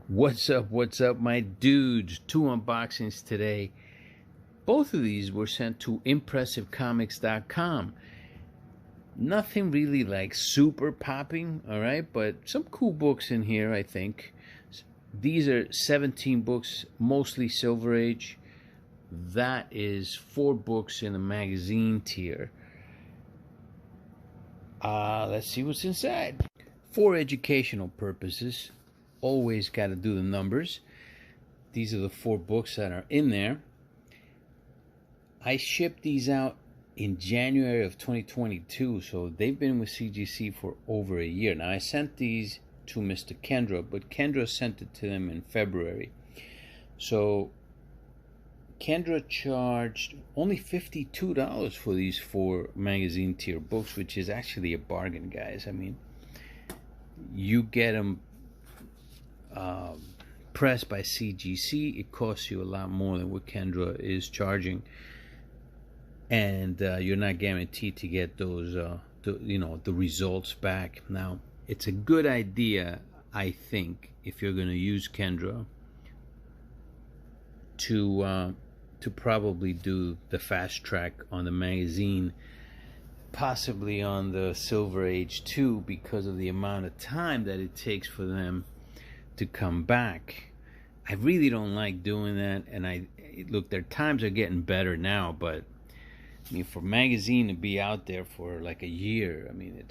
What's up, my dudes? Two unboxings today. Both of these were sent to impressivecomics.com. Nothing really like super popping, all right, but some cool books in here, I think. These are 17 books, mostly Silver Age. That is 4 books in the magazine tier. Let's see what's inside. For educational purposes, always got to do the numbers. These are the 4 books that are in there. I shipped these out in January of 2022, so they've been with CGC for over a year. Now, I sent these to Mr. Kendra, but Kendra sent it to them in February. So Kendra charged only $52 for these 4 magazine tier books, which is actually a bargain, guys. I mean, you get them pressed by CGC. It costs you a lot more than what Kendra is charging, and you're not guaranteed to get those the results back. Now, it's a good idea, I think, if you're going to use Kendra, to probably do the fast track on the magazine, possibly on the Silver Age too, because of the amount of time that it takes for them to come back. I really don't like doing that, and look, their times are getting better now, but I mean, for magazine to be out there for like a year, I mean,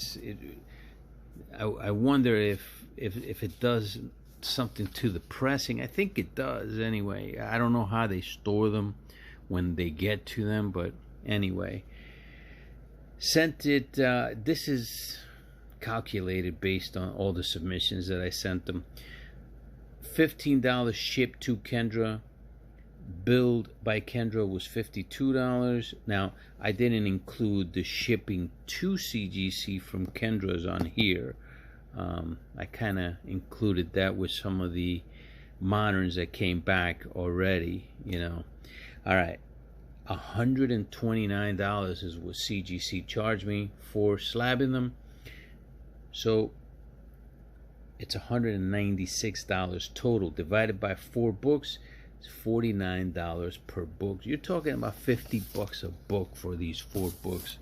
I wonder if it does something to the pressing. I think it does anyway. I don't know how they store them when they get to them, but anyway, sent it. This is calculated based on all the submissions that I sent them. $15 shipped to Kendra. Billed by Kendra was $52. Now, I didn't include the shipping to CGC from Kendra's on here. I kind of included that with some of the moderns that came back already, All right, $129 is what CGC charged me for slabbing them. So it's $196 total. Divided by 4 books, it's $49 per book. You're talking about $50 a book for these 4 books.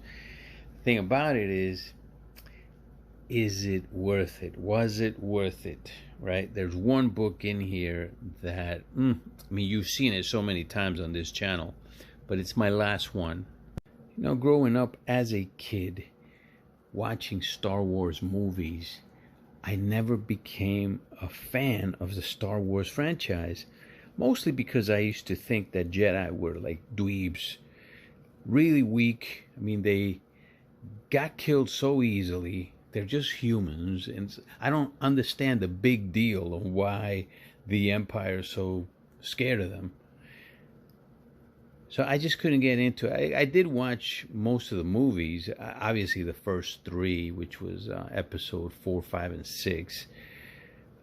The thing about it is it worth it? Was it worth it? Right? There's one book in here that, I mean, you've seen it so many times on this channel, but it's my last one. Growing up as a kid, watching Star Wars movies, I never became a fan of the Star Wars franchise, mostly because I used to think that Jedi were like dweebs, really weak. I mean, they got killed so easily. They're just humans, and I don't understand the big deal of why the Empire is so scared of them. So I just couldn't get into it. I did watch most of the movies, obviously the first 3, which was episode 4, 5, and 6.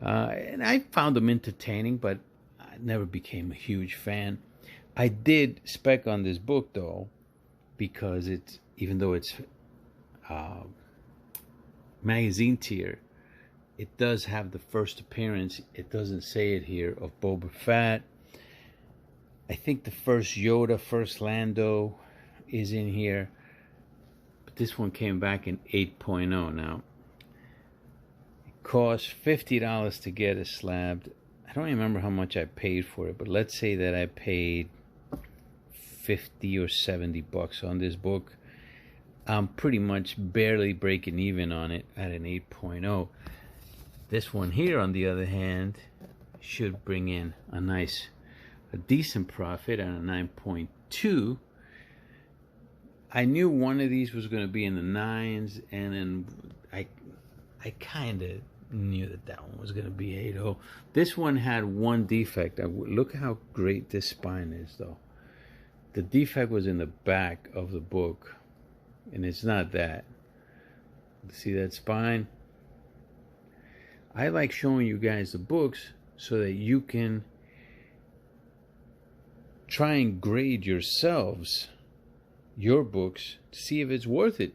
And I found them entertaining, but I never became a huge fan. I did spec on this book, though, because even though it's magazine tier, it does have the first appearance. It doesn't say it here, of Boba Fett. I think the first Yoda, first Lando is in here. But this one came back in 8.0 now. It cost $50 to get it slabbed. I don't remember how much I paid for it, but let's say that I paid $50 or $70 on this book. I'm pretty much barely breaking even on it at an 8.0. This one here, on the other hand, should bring in a decent profit at a 9.2. I knew one of these was going to be in the 9s, and then I kind of knew that one was going to be 8.0. This one had one defect. Look how great this spine is, though. The defect was in the back of the book, and it's not that. See that spine? I like showing you guys the books so that you can try and grade yourselves your books to see if it's worth it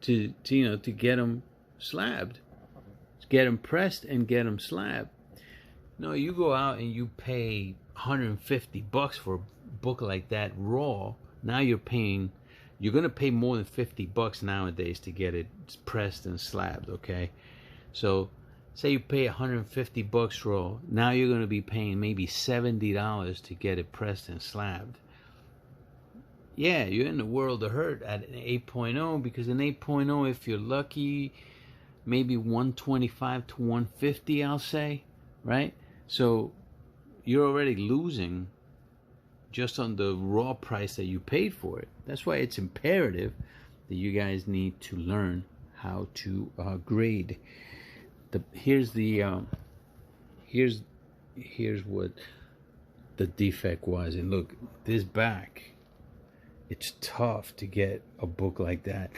to get them slabbed. It's get them pressed and get them slabbed. No, you go out and you pay $150 for a book like that raw. Now you're gonna pay more than $50 nowadays to get it pressed and slabbed. Okay, so say you pay $150 raw. Now you're gonna be paying maybe $70 to get it pressed and slabbed. Yeah, you're in the world of hurt at an 8.0, because an 8.0, if you're lucky, maybe 125 to 150, I'll say, right? So you're already losing just on the raw price that you paid for it. That's why it's imperative that you guys need to learn how to grade. Here's what the defect was. And look, this back, it's tough to get a book like that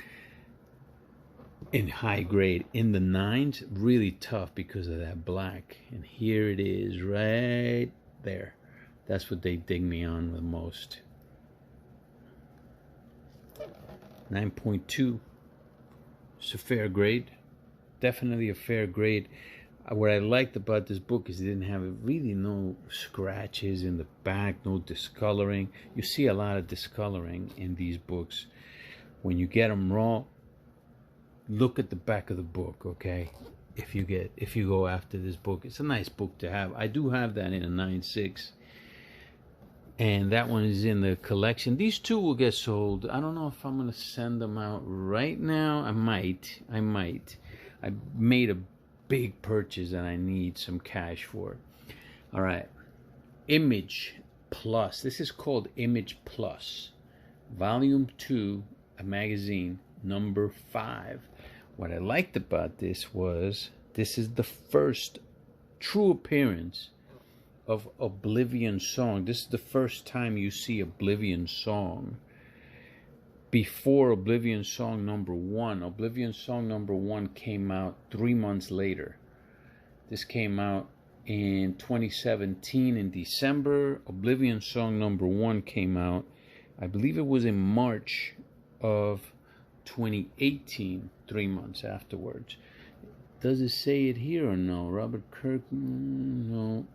in high grade. In the 9s, really tough because of that black. And here it is right there. That's what they dig me on the most. 9.2. It's a fair grade. Definitely a fair grade. What I liked about this book is it didn't have really no scratches in the back, no discoloring. You see a lot of discoloring in these books. When you get them raw, look at the back of the book, okay? If you go after this book, it's a nice book to have. I do have that in a 9.6. And that one is in the collection. These two will get sold. I don't know if I'm going to send them out right now. I might. I made a big purchase and I need some cash for it. All right. Image Plus. This is called Image Plus. Volume 2, a magazine, number 5. What I liked about this was this is the first true appearance of Oblivion Song. This is the first time you see Oblivion Song. Before Oblivion Song number 1. Oblivion Song number 1 came out 3 months later. This came out in 2017 in December. Oblivion Song number 1 came out, I believe it was in March of 2018, 3 months afterwards. Does it say it here or no? Robert Kirkman, no.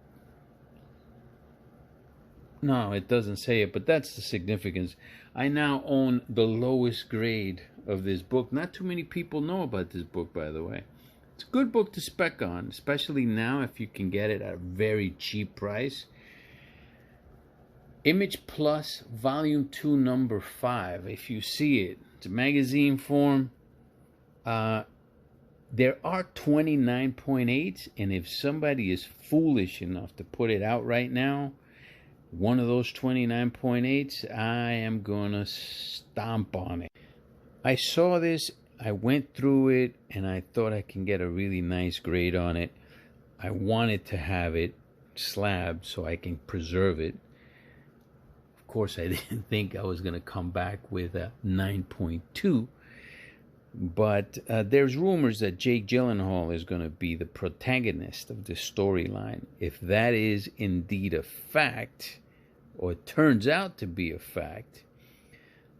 No, it doesn't say it, but that's the significance. I now own the lowest grade of this book. Not too many people know about this book, by the way. It's a good book to spec on, especially now if you can get it at a very cheap price. Image Plus, Volume 2, number 5. If you see it, it's a magazine form. There are 29.8s, and if somebody is foolish enough to put it out right now, one of those 29.8s, I am gonna stomp on it. I saw this, I went through it, and I thought I can get a really nice grade on it. I wanted to have it slabbed so I can preserve it. Of course, I didn't think I was gonna come back with a 9.2, but there's rumors that Jake Gyllenhaal is gonna be the protagonist of this storyline. If that is indeed a fact, or it turns out to be a fact,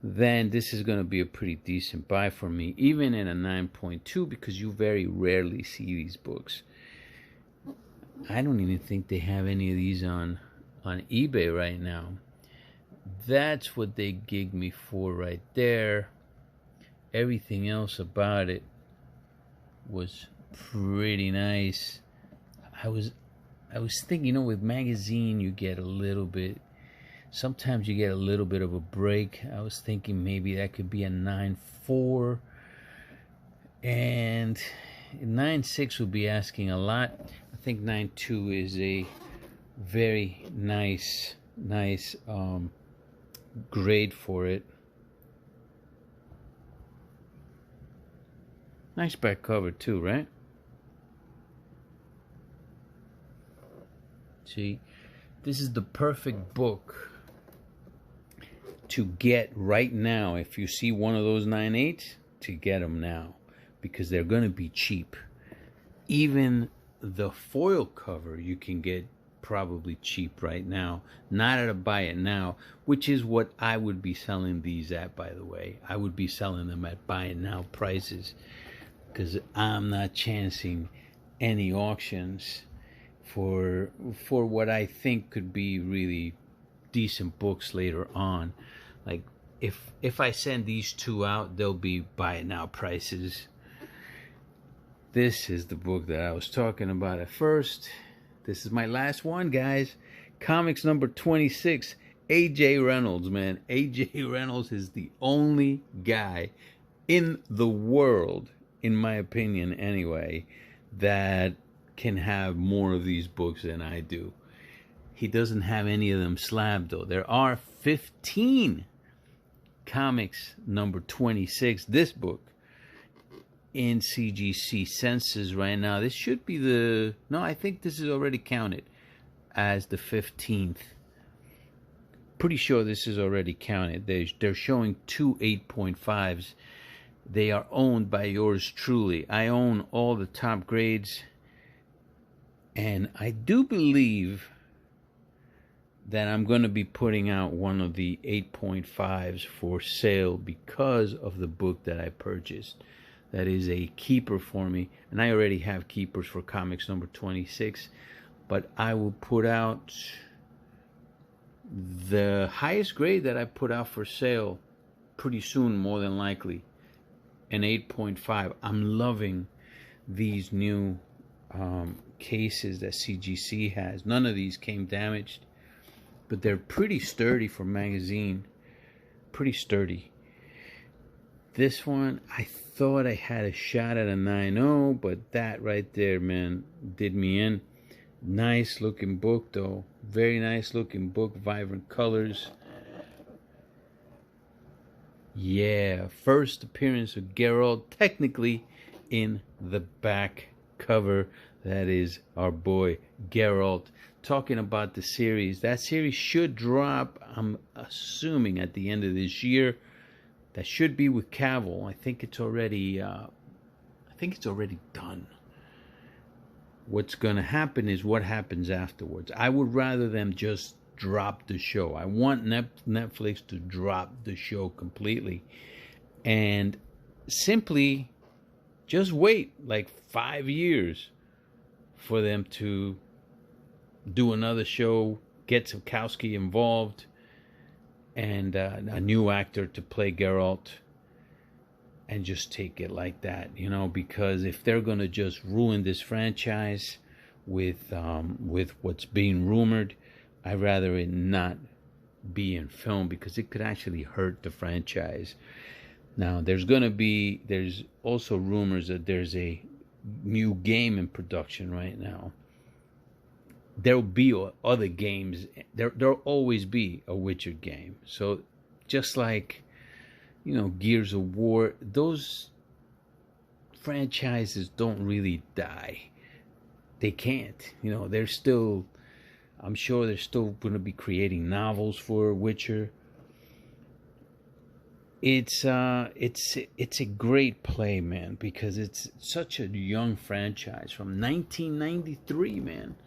then this is going to be a pretty decent buy for me, even in a 9.2, because you very rarely see these books. I don't even think they have any of these on eBay right now. That's what they gig me for right there. Everything else about it was pretty nice. I was thinking, with magazine you get a little bit, sometimes you get a little bit of a break. I was thinking maybe that could be a 9.4, and 9.6 would be asking a lot. I think 9.2 is a very nice grade for it. Nice back cover too, right? See, this is the perfect book to get right now. If you see one of those 9.8s, to get them now, because they're going to be cheap. Even the foil cover you can get probably cheap right now, not at a buy it now, which is what I would be selling these at, by the way. I would be selling them at buy it now prices, because I'm not chancing any auctions for what I think could be really decent books later on. Like if I send these two out, they'll be buy it now prices. This is the book that I was talking about at first. This is my last one, guys. Comics number 26. AJ Reynolds, man. AJ Reynolds is the only guy in the world, in my opinion anyway, that can have more of these books than I do. He doesn't have any of them slabbed, though. There are 15 comics number 26, this book, in CGC census right now. This should be the... No, I think this is already counted as the 15th. Pretty sure this is already counted. They're showing two 8.5s. They are owned by yours truly. I own all the top grades. And I do believe that I'm going to be putting out one of the 8.5s for sale because of the book that I purchased. That is a keeper for me. And I already have keepers for comics number 26. But I will put out the highest grade that I put out for sale pretty soon, more than likely. An 8.5. I'm loving these new cases that CGC has. None of these came damaged, but they're pretty sturdy for magazine. Pretty sturdy. This one, I thought I had a shot at a 9.0, but that right there, man, did me in. Nice looking book, though. Very nice looking book. Vibrant colors. Yeah, first appearance of Geralt, technically in the back cover. That is our boy Geralt. Talking about the series, that series should drop, I'm assuming, at the end of this year. That should be with Cavill. I think it's already done. What's going to happen is what happens afterwards. I would rather them just drop the show. I want Netflix to drop the show completely and simply just wait like 5 years for them to do another show, get Sapkowski involved, and a new actor to play Geralt, and just take it like that, you know, because if they're going to just ruin this franchise with what's being rumored, I'd rather it not be in film, because it could actually hurt the franchise. Now, there's also rumors that there's a new game in production right now. There'll be other games. There'll always be a Witcher game. So just like, you know, Gears of War, those franchises don't really die. They can't. You know, they're still... I'm sure they're still going to be creating novels for Witcher. It's a great play, man, because it's such a young franchise from 1993, man.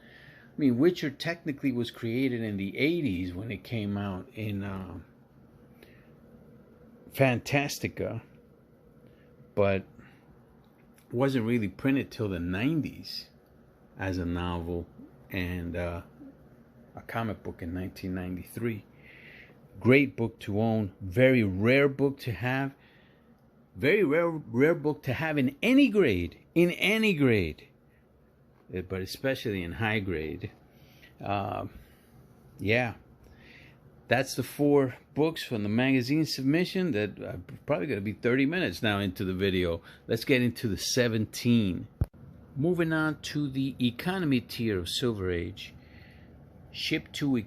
I mean, Witcher technically was created in the 80s when it came out in Fantastica, but wasn't really printed till the 90s as a novel and a comic book in 1993. Great book to own. Very rare book to have. Very rare book to have in any grade. In any grade. But especially in high grade. Yeah. That's the 4 books from the magazine submission. That probably going to be 30 minutes now into the video. Let's get into the 17. Moving on to the economy tier of Silver Age. Shipped to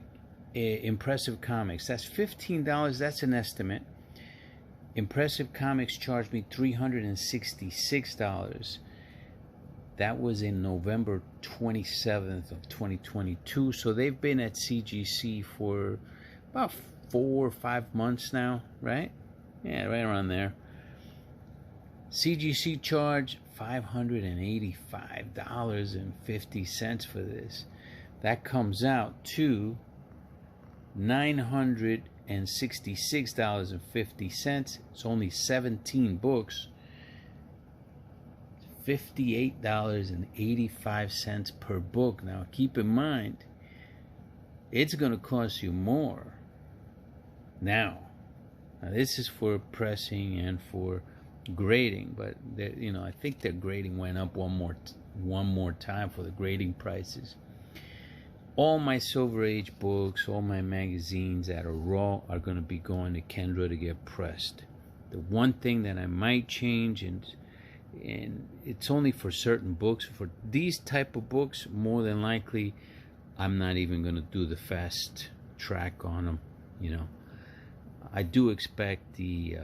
Impressive Comics. That's $15. That's an estimate. Impressive Comics charged me $366. That was in November 27th of 2022. So they've been at CGC for about 4 or 5 months now, right? Yeah, right around there. CGC charged $585.50 for this. That comes out to $966.50. It's only 17 books. $58.85 per book. Now, keep in mind, it's going to cost you more. Now, this is for pressing and for grading, but I think their grading went up one more time for the grading prices. All my Silver Age books, all my magazines that are raw are going to be going to Kendra to get pressed. The one thing that I might change, and it's only for certain books, for these type of books, more than likely, I'm not even going to do the fast track on them. I do expect the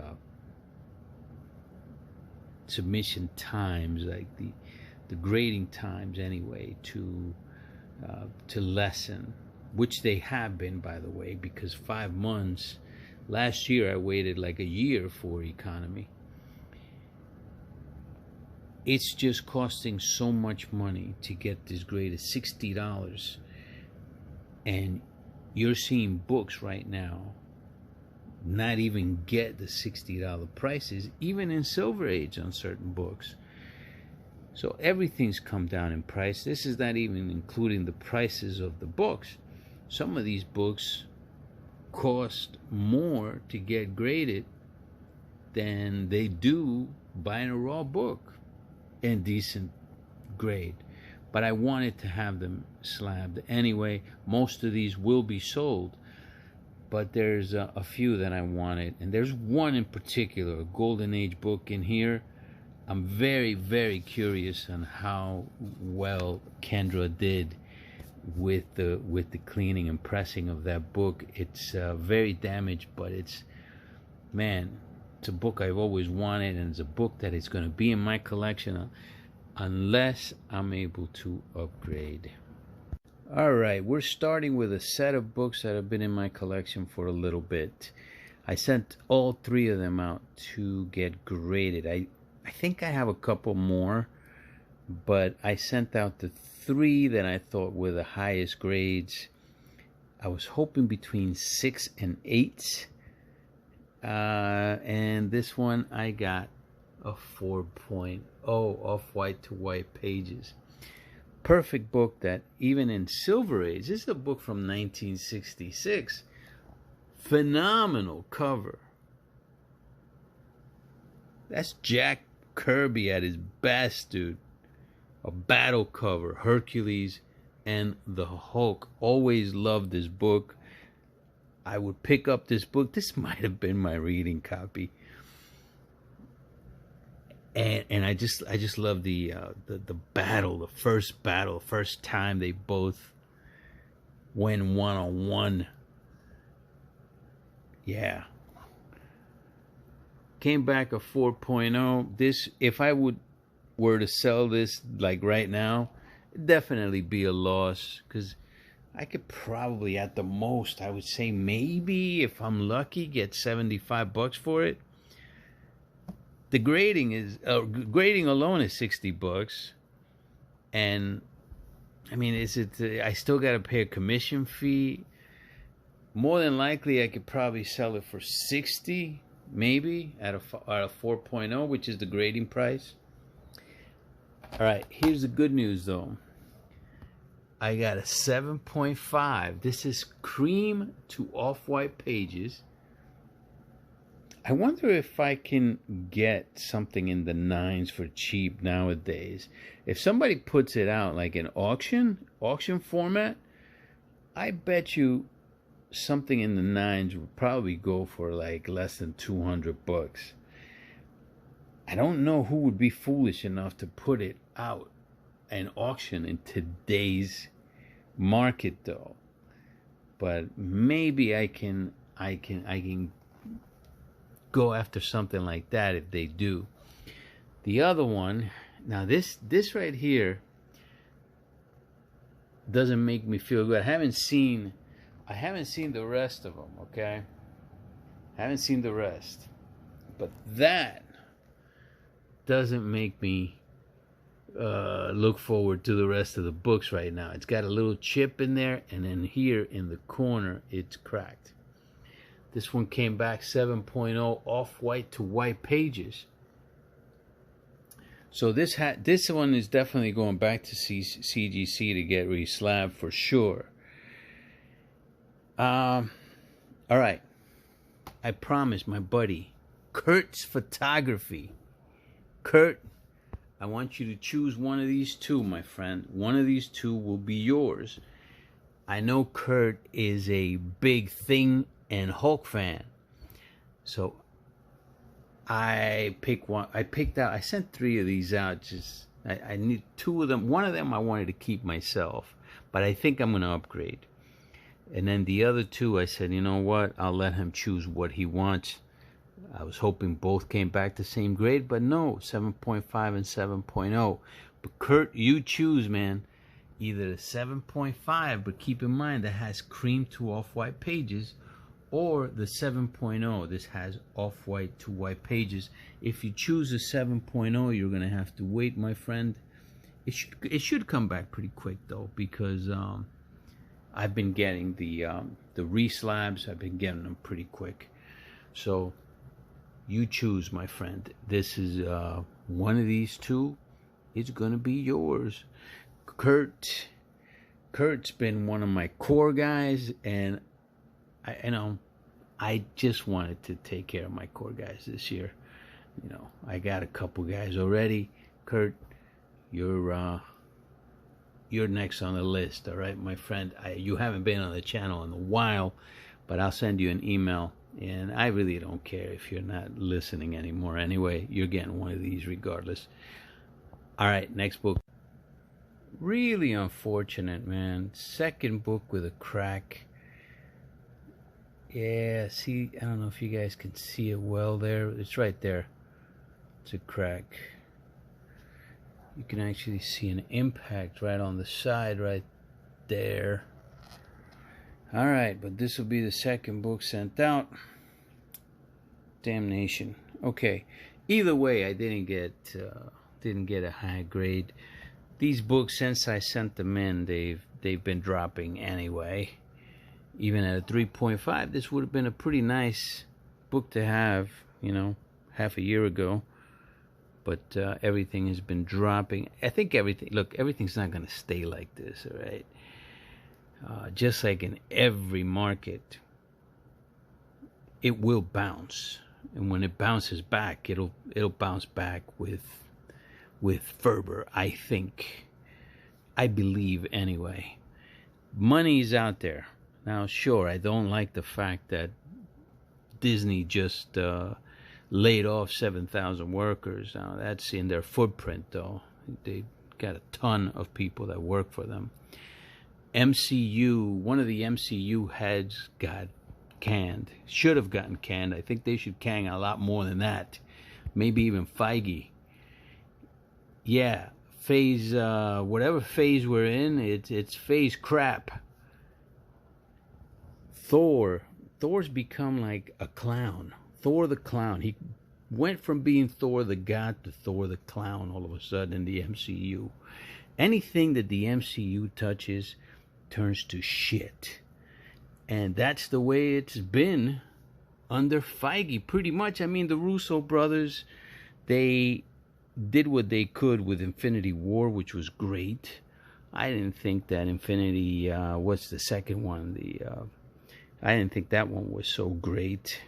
submission times, like the grading times anyway, to lessen, which they have been, by the way, because 5 months, last year I waited like a year for economy. It's just costing so much money to get this graded, $60, and you're seeing books right now not even get the $60 prices, even in Silver Age on certain books. So everything's come down in price. This is not even including the prices of the books. Some of these books cost more to get graded than they do buying a raw book in decent grade. But I wanted to have them slabbed anyway. Most of these will be sold, but there's a few that I wanted, and there's one in particular, a Golden Age book in here. I'm very, very curious on how well Kendra did with the cleaning and pressing of that book. It's very damaged, but it's a book I've always wanted, and it's a book that is going to be in my collection unless I'm able to upgrade. All right, we're starting with a set of books that have been in my collection for a little bit. I sent all 3 of them out to get graded. I think I have a couple more, but I sent out the 3 that I thought were the highest grades. I was hoping between 6 and 8. And this one I got a 4.0 off-white to white pages. Perfect book that even in Silver Age, this is a book from 1966. Phenomenal cover. That's Jack Kirby at his best, dude. A battle cover, Hercules and the Hulk. Always loved this book. I would pick up this book. This might have been my reading copy. And I just love the battle, the first time they both went one-on-one. Yeah. Came back a 4.0. This, if I were to sell this like right now, it'd definitely be a loss, because I could probably, at the most, I would say maybe, if I'm lucky, get $75 for it. The grading grading alone is $60, and I mean, I still got to pay a commission fee. More than likely, I could probably sell it for $60, maybe at a 4.0, which is the grading price. All right, here's the good news though. I got a 7.5. This is cream to off-white pages. I wonder if I can get something in the 9s for cheap nowadays. If somebody puts it out like an auction format, I bet you something in the 9s would probably go for like less than $200. I don't know who would be foolish enough to put it out an auction in today's market though. But maybe I can go after something like that if they do. The other one, now this right here doesn't make me feel good. I haven't seen the rest of them, okay? I haven't seen the rest. But that doesn't make me look forward to the rest of the books right now. It's got a little chip in there, and then here in the corner it's cracked. This one came back 7.0 off-white to white pages. So this one is definitely going back to CGC to get re-slabbed for sure. All right. I promise my buddy, Kurt's Photography. Kurt, I want you to choose one of these two, my friend. One of these two will be yours. I know Kurt is a big Thing and Hulk fan. So I picked one. I sent 3 of these out. I need 2 of them. One of them I wanted to keep myself, but I think I'm going to upgrade. And then the other 2, I said, you know what? I'll let him choose what he wants. I was hoping both came back the same grade, but no, 7.5 and 7.0. But Kurt, you choose, man. Either the 7.5, but keep in mind that has cream to off-white pages, or the 7.0. This has off-white to white pages. If you choose the 7.0, you're going to have to wait, my friend. It should come back pretty quick, though, because I've been getting the re-slabs. I've been getting them pretty quick. So you choose, my friend. This is one of these 2. It's going to be yours. Kurt's been one of my core guys, and I just wanted to take care of my core guys this year. I got a couple guys already. Kurt, you're next on the list, all right, my friend. You haven't been on the channel in a while, but I'll send you an email, and I really don't care if you're not listening anymore. Anyway, you're getting one of these regardless. All right, next book. Really unfortunate, man. Second book with a crack. Yeah, see, I don't know if you guys can see it well there. It's right there. It's a crack. You can actually see an impact right on the side right there. All right, but this will be the second book sent out. Damnation. Okay. Either way, I didn't get a high grade. These books, since I sent them in, they've been dropping anyway. Even at a 3.5, this would have been a pretty nice book to have, half a year ago. But everything has been dropping. I think everything's not going to stay like this, all right? Just like in every market, it will bounce. And when it bounces back, it'll bounce back with fervor, I think. I believe anyway. Money's out there. Now, sure, I don't like the fact that Disney just laid off 7,000 workers. Now, that's in their footprint, though. They got a ton of people that work for them. MCU, one of the MCU heads got canned. Should have gotten canned. I think they should can a lot more than that. Maybe even Feige. Yeah, phase, whatever phase we're in, it's phase crap. Thor's become like a clown. Thor the clown. He went from being Thor the god to Thor the clown all of a sudden in the MCU. Anything that the MCU touches turns to shit. And that's the way it's been under Feige, pretty much. I mean, the Russo brothers, they did what they could with Infinity War, which was great. I didn't think that Infinity, what's the second one? I didn't think that one was so great,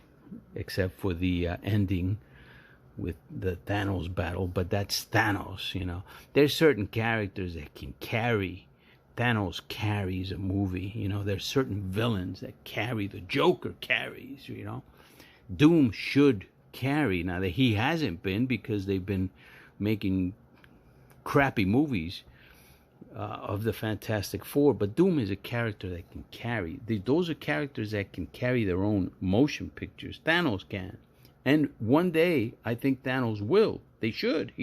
except for the ending with the Thanos battle. But that's Thanos, There's certain characters that can carry. Thanos carries a movie, There's certain villains that carry. The Joker carries, Doom should carry. Now, that he hasn't been, because they've been making crappy movies of the Fantastic Four, but Doom is a character that can carry. Those are characters that can carry their own motion pictures. Thanos can. And one day, I think Thanos will. He should.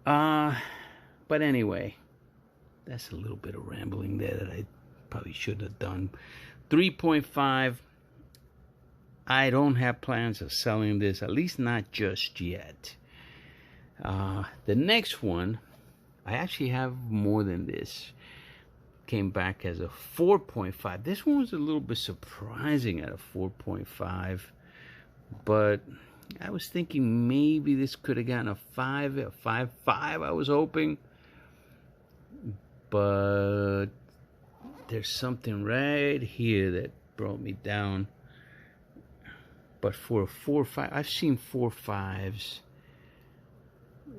But anyway, that's a little bit of rambling there that I probably shouldn't have done. 3.5. I don't have plans of selling this, at least not just yet. The next one, I actually have more than this. Came back as a 4.5. This one was a little bit surprising at a 4.5. But I was thinking maybe this could have gotten a 5.5. I was hoping, but there's something right here that brought me down. But for a 4.5, I've seen 4.5s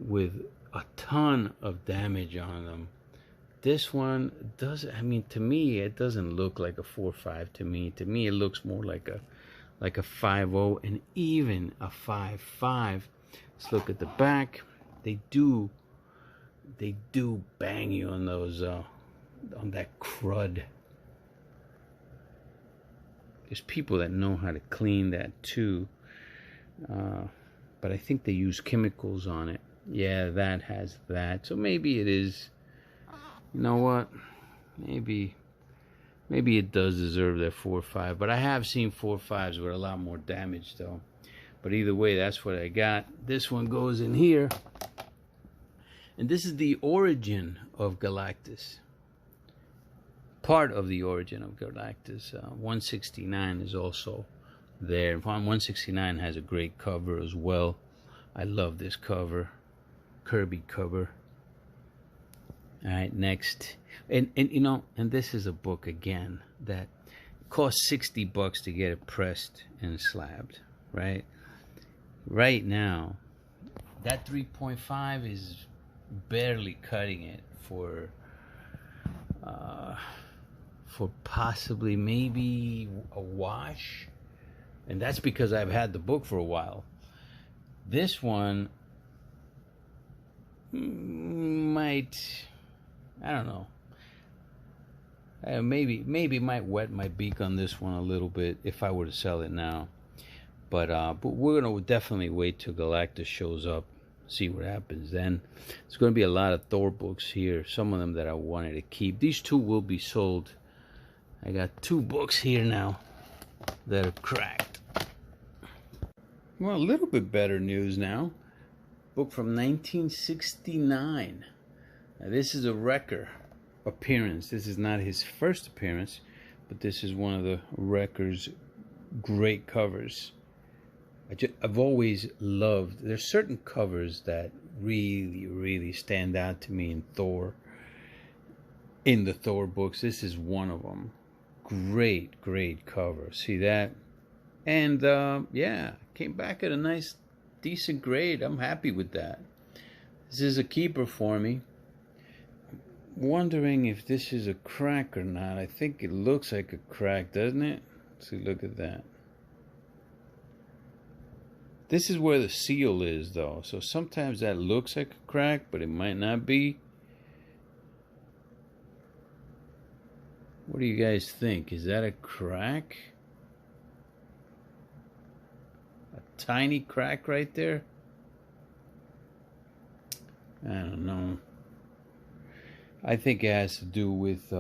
with a ton of damage on them. This one does. I mean, to me, it doesn't look like a 4.5. To me, it looks more like a 5.0 and even a 5.5. Let's look at the back. They do bang you on those on that crud. There's people that know how to clean that too, but I think they use chemicals on it. Yeah, that has that. So maybe it is. You know what? Maybe it does deserve that 4.5. But I have seen 4.5s with a lot more damage though. But either way, that's what I got. This one goes in here, and this is the origin of Galactus. Part of the origin of Galactus. 169 is also there. 169 has a great cover as well. I love this cover, Kirby cover. All right, next, and you know, and this is a book again that costs $60 to get it pressed and slabbed. Right now, that 3.5 is barely cutting it for possibly maybe a wash, and that's because I've had the book for a while. This one might, I don't know, maybe might wet my beak on this one a little bit if I were to sell it now, but we're gonna definitely wait till Galactus shows up, see what happens then. There's gonna be a lot of Thor books here, some of them that I wanted to keep. These two will be sold. I got 2 books here now that are cracked. Well, a little bit better news now. Book from 1969. Now, this is a Wrecker appearance. This is not his first appearance, but this is one of the Wrecker's great covers. I've always loved, there's certain covers that really stand out to me in Thor, in the Thor books. This is one of them. Great cover. See that? And yeah, came back at a nice, decent grade. I'm happy with that. This is a keeper for me. Wondering if this is a crack or not. I think it looks like a crack, doesn't it? See, look at that. This is where the seal is though, so sometimes that looks like a crack, but it might not be. What do you guys think? Is that a crack? A tiny crack right there? I don't know. I think it has to do with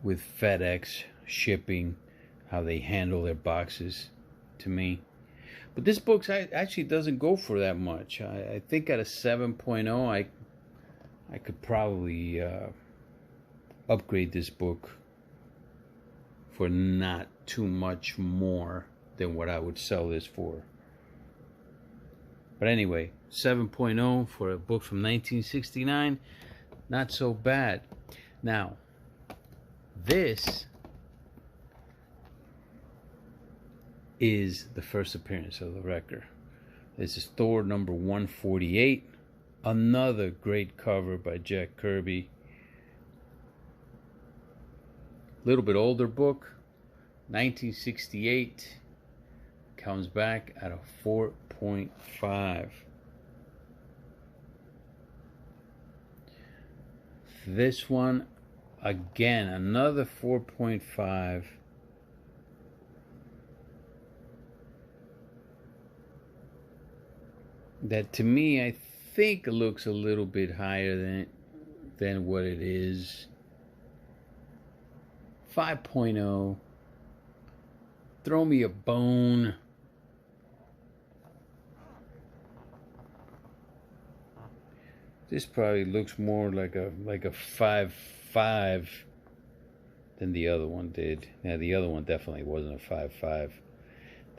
FedEx shipping, how they handle their boxes, to me. But this book actually doesn't go for that much. I think at a 7.0, I could probably upgrade this book for not too much more than what I would sell this for. But anyway, 7.0 for a book from 1969, not so bad. Now, this is the first appearance of the Wrecker. This is Thor number 148, another great cover by Jack Kirby. Little bit older book, 1968, comes back at a 4.5. This one, again, another 4.5. That to me, I think looks a little bit higher than what it is. 5.0. Throw me a bone. This probably looks more like a 5.5 than the other one did. Yeah, the other one definitely wasn't a 5.5.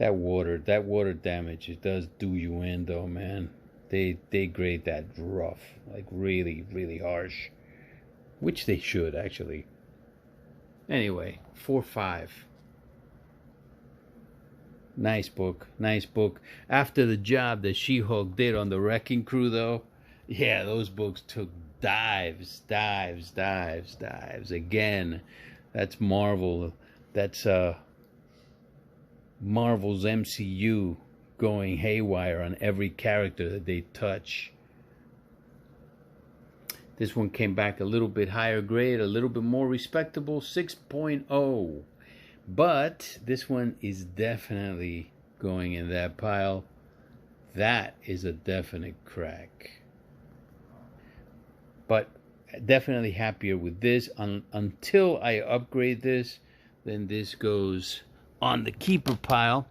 that water damage, it does do you in though, man. They grade that rough, like really, really harsh, which they should actually. Anyway, 4.5. Nice book, nice book. After the job that She-Hulk did on the Wrecking Crew, though, yeah, those books took dives. Again, that's Marvel. That's Marvel's MCU going haywire on every character that they touch. This one came back a little bit higher grade, a little bit more respectable, 6.0. But this one is definitely going in that pile. That is a definite crack. But definitely happier with this. Until I upgrade this, then this goes on the keeper pile.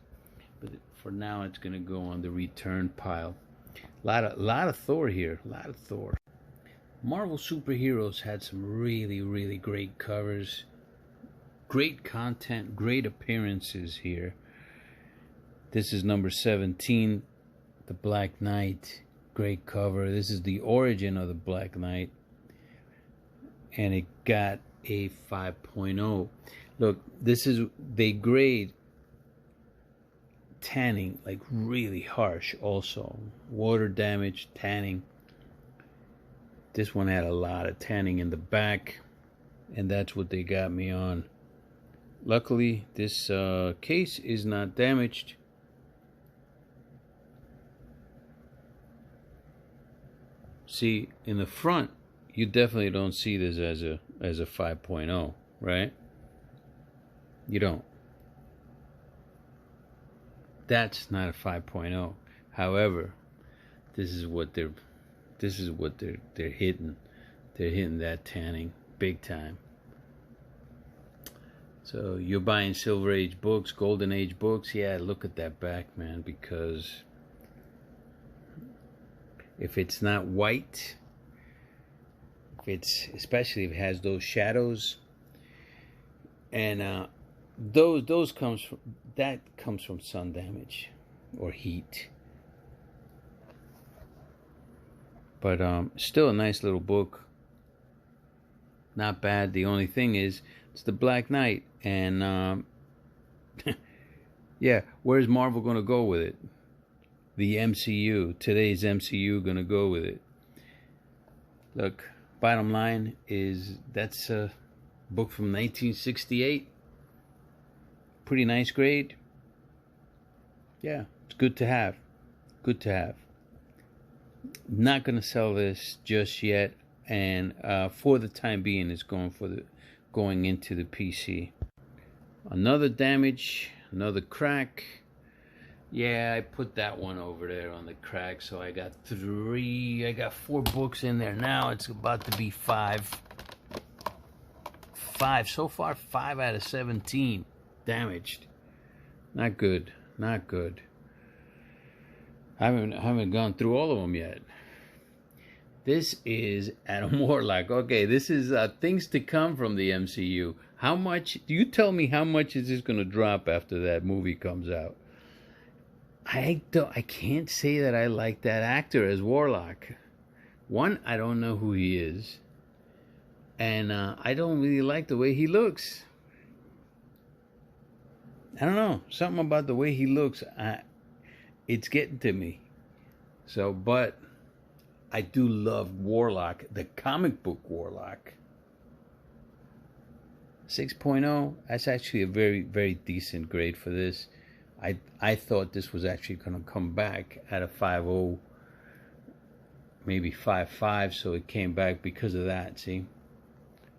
But for now, it's going to go on the return pile. A lot of Thor here. A lot of Thor. Marvel superheroes had some really, really great covers. Great content, great appearances here. This is number 17, The Black Knight. Great cover. This is the origin of the Black Knight. And it got a 5.0. Look, they grade tanning like really harsh also. Water damage, tanning. This one had a lot of tanning in the back. And that's what they got me on. Luckily, this case is not damaged. See, in the front, you definitely don't see this as a 5.0, right? You don't. That's not a 5.0. However, this is what they're hitting. They're hitting that tanning big time. So you're buying Silver Age books, Golden Age books. Yeah, look at that back, man, because if it's not white, especially if it has those shadows, and those comes from sun damage or heat. But still a nice little book. Not bad. The only thing is, it's the Black Knight. And, yeah, where's Marvel going to go with it? The MCU. Today's MCU going to go with it. Look, bottom line is that's a book from 1968. Pretty nice grade. Yeah, it's good to have. Good to have. Not going to sell this just yet. And for the time being, it's going into the PC. Another damage, another crack. Yeah, I put that one over there on the crack. So I got 4 books in there now. It's about to be 5. 5 so far. 5 out of 17 damaged. Not good. Not good. I haven't gone through all of them yet. This is Adam Warlock. Okay, this is things to come from the MCU. How much? You tell me how much is this going to drop after that movie comes out? I can't say that I like that actor as Warlock. One, I don't know who he is, and I don't really like the way he looks. I don't know, something about the way he looks. It's getting to me. So, but I do love Warlock, the comic book Warlock. 6.0, that's actually a very, very decent grade for this. I thought this was actually going to come back at a 5.0, maybe 5.5, so it came back because of that, see?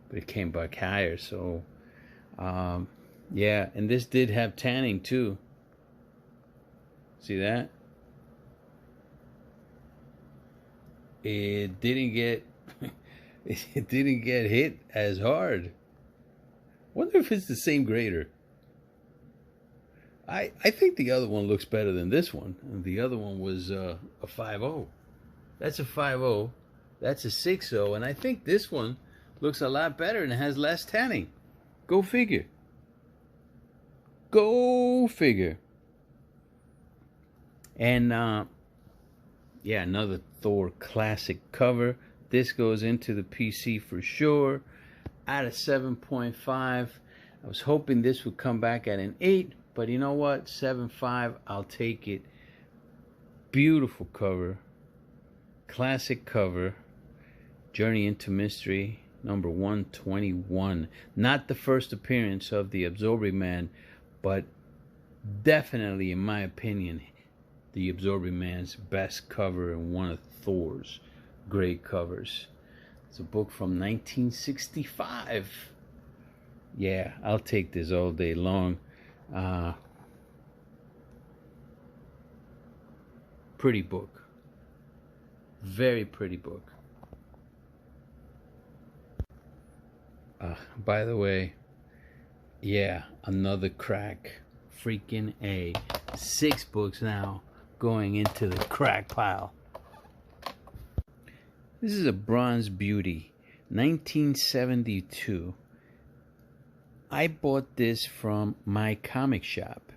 But it came back higher, so, yeah, and this did have tanning too. See that? It didn't get hit as hard. Wonder if it's the same grader. I think the other one looks better than this one. And the other one was a 5.0. That's a 5.0. That's a 6.0. And I think this one looks a lot better and has less tanning. Go figure. Go figure. And yeah, another Thor classic cover. This goes into the PC for sure. At a 7.5. I was hoping this would come back at an 8, but you know what? 7.5, I'll take it. Beautiful cover. Classic cover. Journey into Mystery, number 121. Not the first appearance of the Absorbing Man, but definitely, in my opinion, the Absorbing Man's best cover and one of Thor's great covers. It's a book from 1965. Yeah, I'll take this all day long. Pretty book. Very pretty book. By the way, yeah, another crack. Freaking A. 6 books now going into the crack pile. This is a Bronze Beauty, 1972. I bought this from my comic shop.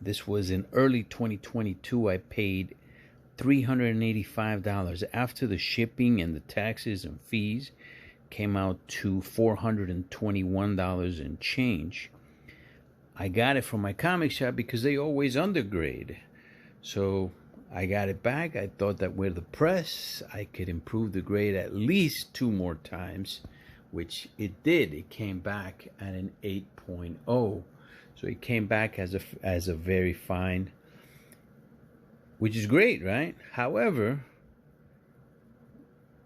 This was in early 2022. I paid $385. After the shipping and the taxes and fees, came out to $421 and change. I got it from my comic shop because they always undergrade. So I got it back. I thought that with the press, I could improve the grade at least 2 more times, which it did. It came back at an 8.0. So it came back as a very fine, which is great, right? However,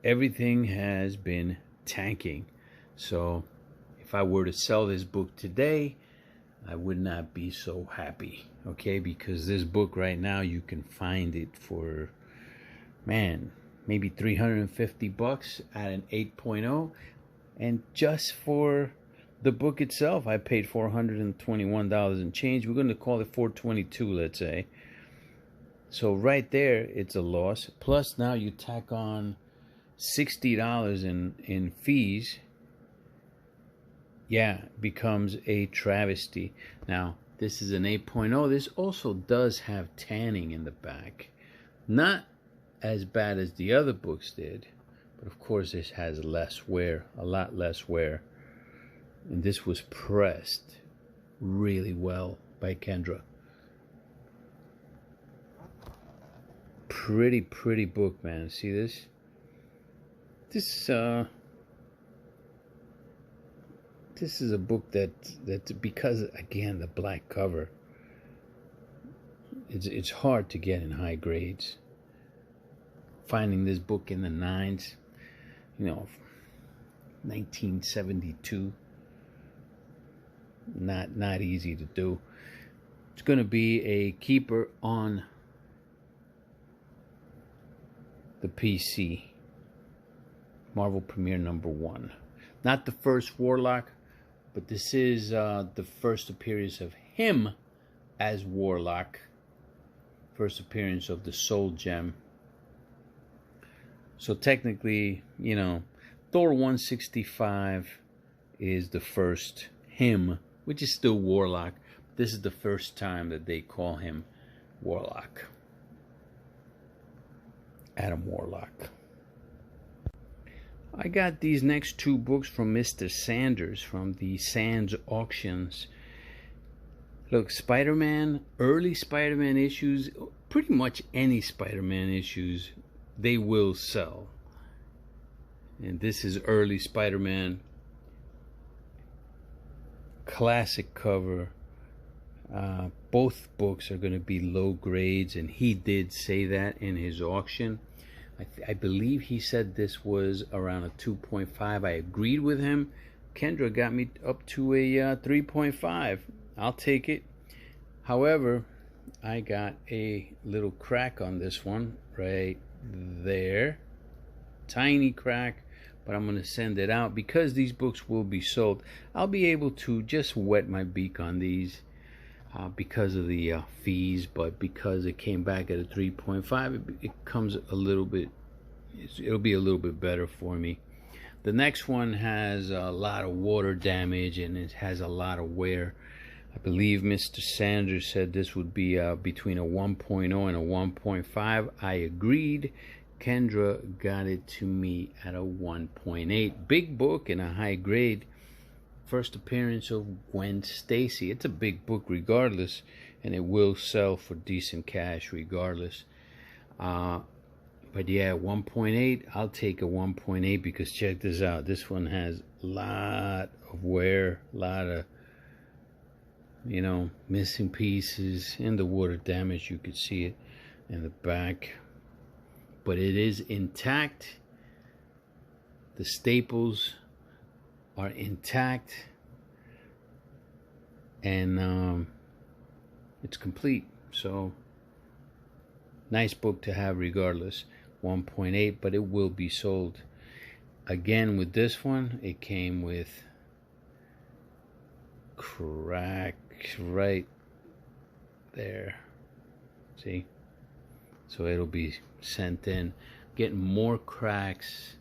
everything has been tanking. So if I were to sell this book today, I would not be so happy, okay? Because this book right now, you can find it for, man, maybe $350 at an 8.0. And just for the book itself, I paid $421 and change. We're going to call it $422, let's say. So right there, it's a loss. Plus now you tack on $60 in fees. Yeah, becomes a travesty. Now, this is an 8.0. This also does have tanning in the back. Not as bad as the other books did, but of course this has less wear, a lot less wear. And this was pressed really well by Kendra. Pretty book, man. See this? This is a book that because, again, the black cover, it's hard to get in high grades. Finding this book in the 9s, 1972, not easy to do. It's going to be a keeper on the PC. Marvel Premiere number 1. Not the first Warlock, but this is the first appearance of him as Warlock. First appearance of the Soul Gem. So technically, Thor 165 is the first him, which is still Warlock. This is the first time that they call him Warlock. Adam Warlock. I got these next 2 books from Mr. Sanders from the Sands auctions. Look, Spider-Man, early Spider-Man issues, pretty much any Spider-Man issues, they will sell. And this is early Spider-Man. Classic cover. Both books are going to be low grades, and he did say that in his auction. I believe he said this was around a 2.5. I agreed with him. Kendra got me up to a 3.5. I'll take it. However, I got a little crack on this one right there. Tiny crack, but I'm going to send it out because these books will be sold. I'll be able to just wet my beak on these because of the fees, but because it came back at a 3.5, it comes a little bit, it'll be a little bit better for me. The next one has a lot of water damage and it has a lot of wear. I believe Mr. Sanders said this would be between a 1.0 and a 1.5. I agreed. Kendra got it to me at a 1.8. Big book and a high grade. First appearance of Gwen Stacy. It's a big book regardless, and it will sell for decent cash regardless. But yeah, 1.8, I'll take a 1.8 because check this out. This one has a lot of wear, a lot of, you know, missing pieces, and the water damage. You could see it in the back. But it is intact. The staples are intact. And it's complete. So, nice book to have regardless. 1.8, but it will be sold. Again, with this one, it came with crack right there. See? So it'll be sent in. Getting more cracks.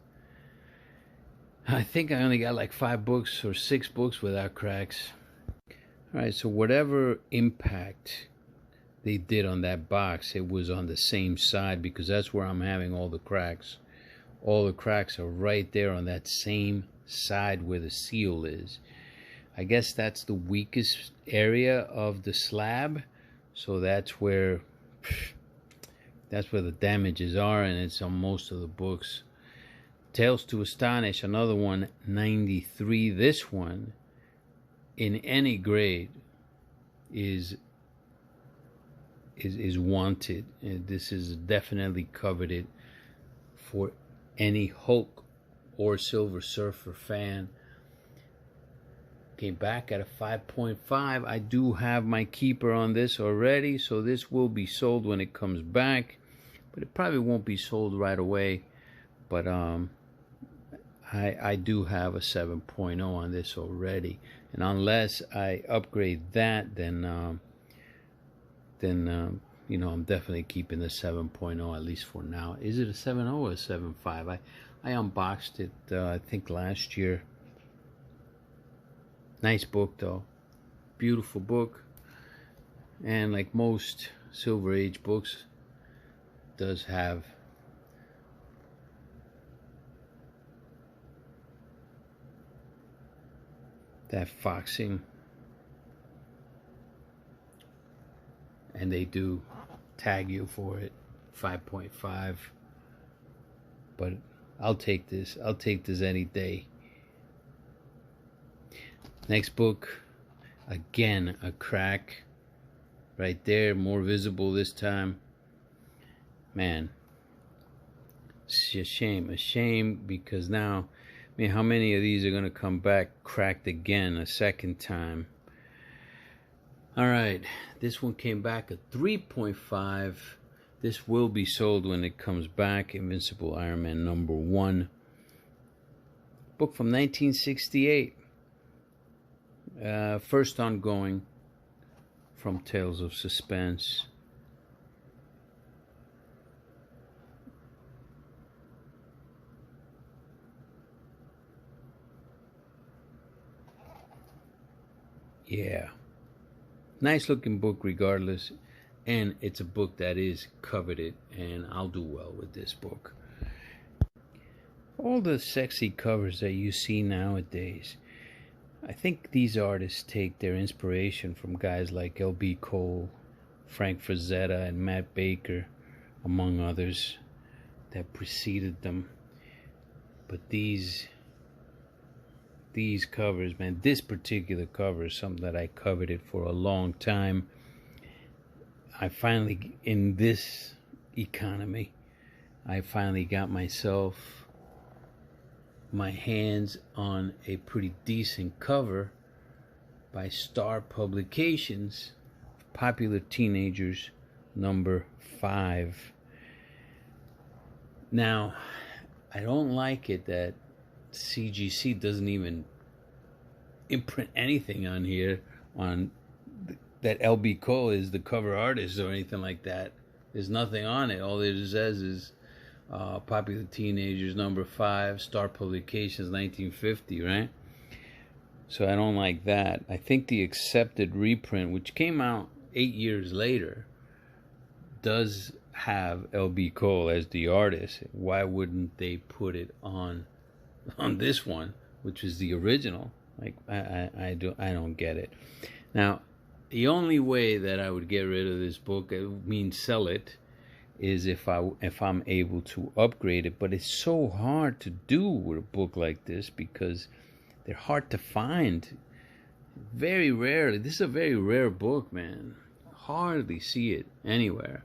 I think I only got like 5 books or 6 books without cracks. Alright, so whatever impact they did on that box, it was on the same side, because that's where I'm having all the cracks. All the cracks are right there on that same side where the seal is. I guess that's the weakest area of the slab, so that's where the damages are, and it's on most of the books. Tales to Astonish, another one, 93. This one, in any grade, is wanted. And this is definitely coveted for any Hulk or Silver Surfer fan. Came back at a 5.5. I do have my keeper on this already, so this will be sold when it comes back, but it probably won't be sold right away. But I do have a 7.0 on this already, and unless I upgrade that, then you know, I'm definitely keeping the 7.0 at least for now. Is it a 7.0 or a 7.5? I unboxed it I think last year. Nice book though, beautiful book, and like most Silver Age books, does have that foxing, and they do tag you for it, 5.5. But I'll take this any day. Next book, again a crack right there, more visible this time. Man, it's a shame, because now, I mean, how many of these are going to come back cracked again a second time? Alright, this one came back at 3.5. This will be sold when it comes back. Invincible Iron Man #1. Book from 1968. First ongoing from Tales of Suspense. Yeah, nice looking book regardless, and it's a book that is coveted, and I'll do well with this book. All the sexy covers that you see nowadays, I think these artists take their inspiration from guys like L.B. Cole, Frank Frazetta, and Matt Baker, among others that preceded them. But these covers, man, this particular cover is something that I coveted for a long time. I finally, in this economy, I finally got myself my hands on a pretty decent cover by Star Publications, Popular Teenagers #5. Now, I don't like it that CGC doesn't even imprint anything on here on that LB Cole is the cover artist or anything like that. There's nothing on it. All it says is Popular Teenagers #5, Star Publications 1950, right? So I don't like that. I think the accepted reprint, which came out 8 years later, does have L.B. Cole as the artist. Why wouldn't they put it on this one, which is the original? Like, I don't get it. Now, the only way that I would get rid of this book, I mean sell it, is if I'm able to upgrade it. But it's so hard to do with a book like this because they're hard to find. Very rarely. This is a very rare book, man. Hardly see it anywhere.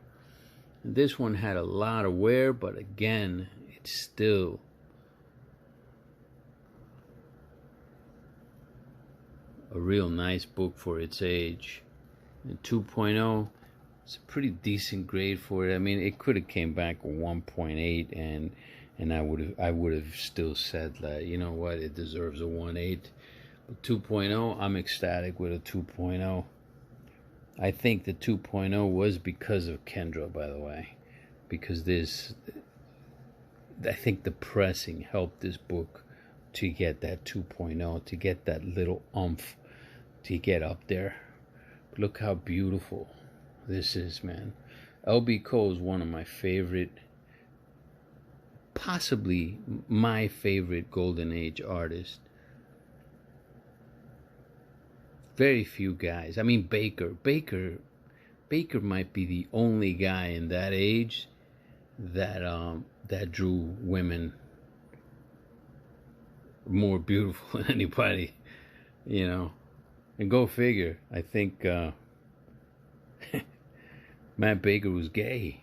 And this one had a lot of wear, but again, it's still a real nice book for its age. And 2.0, it's a pretty decent grade for it. I mean, it could have came back a 1.8, and I would have still said that, you know what, it deserves a 1.8. But 2.0, I'm ecstatic with a 2.0. I think the 2.0 was because of Kendra, by the way, because I think the pressing helped this book to get that 2.0, to get that little oomph, to get up there. But look how beautiful this is, man. L.B. Cole is one of my favorite, possibly my favorite Golden Age artist. Very few guys. I mean, Baker might be the only guy in that age that drew women more beautiful than anybody, you know. And go figure. I think Matt Baker was gay.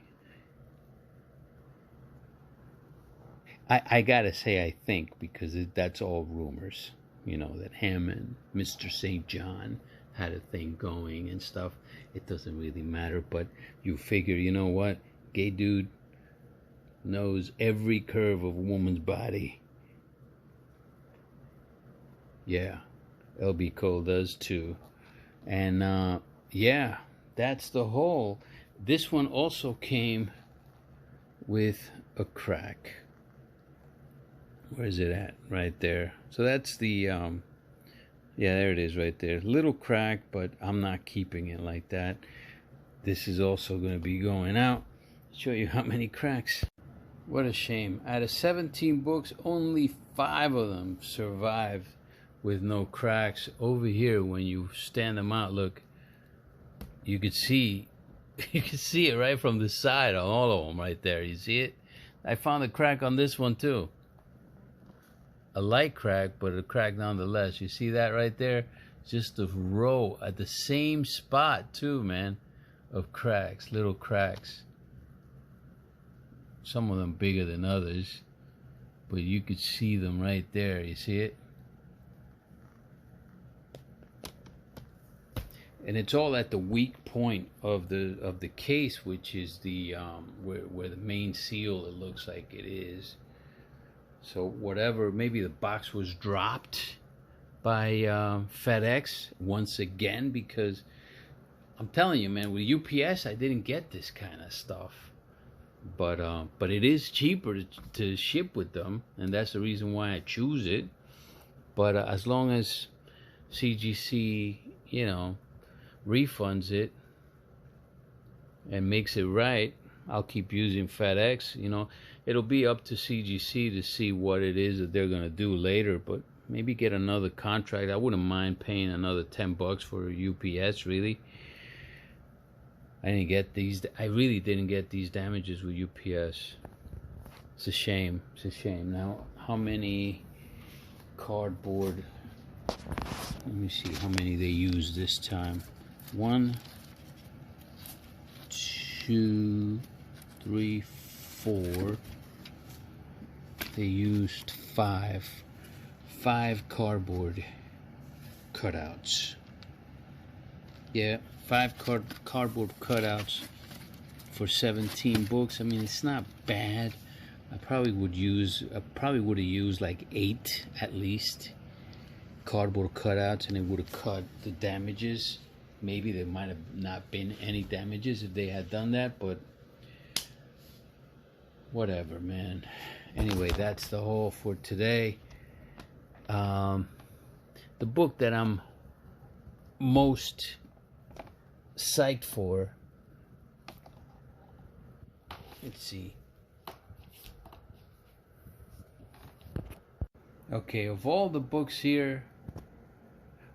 I gotta say I think, because that's all rumors. You know, that him and Mr. St. John had a thing going and stuff. It doesn't really matter, but you figure, you know what? Gay dude knows every curve of a woman's body. Yeah, L.B. Cole does too. And yeah, that's the whole. This one also came with a crack. Where is it at? Right there. So that's the, yeah, there it is right there. Little crack, but I'm not keeping it like that. This is also going to be going out. Show you how many cracks. What a shame. Out of 17 books, only 5 of them survived with no cracks. Over here, when you stand them out, look, you could see, you can see it right from the side on all of them right there. You see it? I found a crack on this one too. A light crack, but a crack nonetheless. You see that right there? Just a row at the same spot too, man, of cracks, little cracks. Some of them bigger than others, but you could see them right there. You see it? And it's all at the weak point of the case, which is the where the main seal, it looks like it is. So whatever, maybe the box was dropped by FedEx once again, because I'm telling you, man, with UPS, I didn't get this kind of stuff. But it is cheaper to ship with them, and that's the reason why I choose it. But as long as CGC, you know, refunds it and makes it right, I'll keep using FedEx. You know, it'll be up to CGC to see what it is that they're gonna do later, but maybe get another contract. I wouldn't mind paying another $10 for UPS. Really, I didn't get these. I really didn't get these damages with UPS. It's a shame. It's a shame. Now, how many cardboard? Let me see how many they used this time. 1, 2, 3, 4. They used 5 cardboard cutouts. Yeah, 5 cardboard cutouts for 17 books. I mean, it's not bad. I probably would have used like 8 at least cardboard cutouts, and it would have cut the damages. Maybe there might have not been any damages if they had done that, but whatever, man. Anyway, that's the haul for today. the book that I'm most psyched for, let's see. Okay, of all the books here,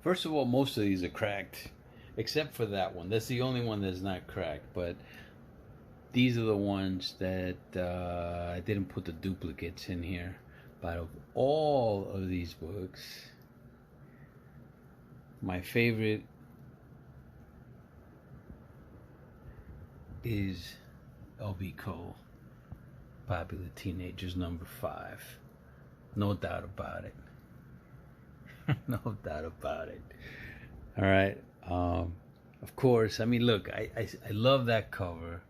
first of all, most of these are cracked, except for that one. That's the only one that's not cracked, but these are the ones that I didn't put the duplicates in here. But of all of these books, my favorite is L.B. Cole, Popular Teenagers #5. No doubt about it. No doubt about it. All right. Of course, I mean, look, I love that cover.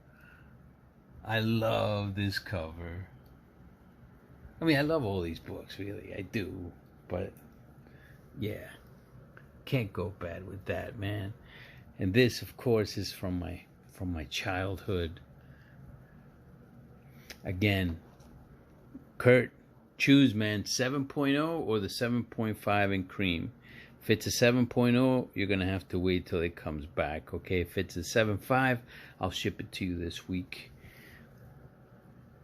I love this cover. I mean, I love all these books, really. I do. But, yeah. Can't go bad with that, man. And this, of course, is from my childhood. Again, Kurt, choose, man, 7.0 or the 7.5 in cream. If it's a 7.0, you're going to have to wait till it comes back, okay? If it's a 7.5, I'll ship it to you this week.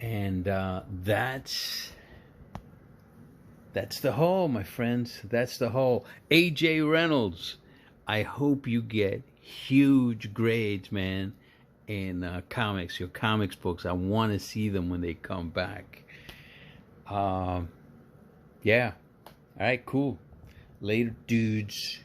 And that's the haul, my friends. That's the haul. AJ Reynolds, I hope you get huge grades, man, in comics, your comics books. I want to see them when they come back. Yeah. All right, cool. Later, dudes.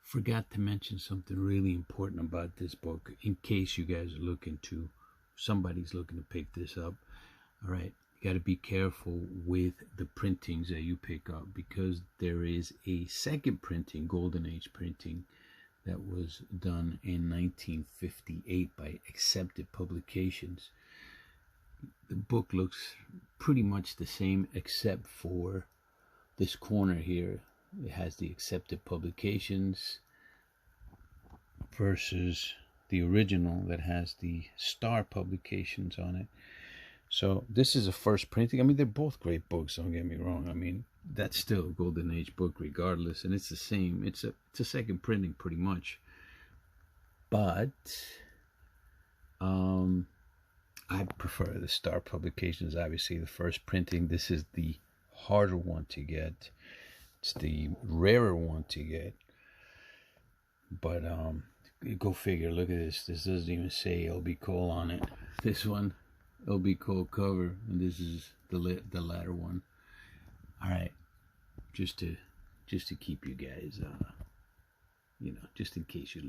Forgot to mention something really important about this book, in case you guys are looking to, somebody's looking to pick this up. All right, you got to be careful with the printings that you pick up, because there is a second printing, Golden Age printing, that was done in 1958 by Accepted Publications. The book looks pretty much the same, except for this corner here. It has the Accepted Publications versus the original that has the Star Publications on it. So this is a first printing. I mean, they're both great books, don't get me wrong. I mean, that's still a Golden Age book regardless, and it's the same. It's a second printing pretty much. But I prefer the Star Publications, obviously, the first printing. This is the harder one to get. It's the rarer one to get. But go figure. Look at this. This doesn't even say L.B. Cole on it. This one, L.B. Cole cover, and this is the latter one. All right, just to keep you guys, just in case you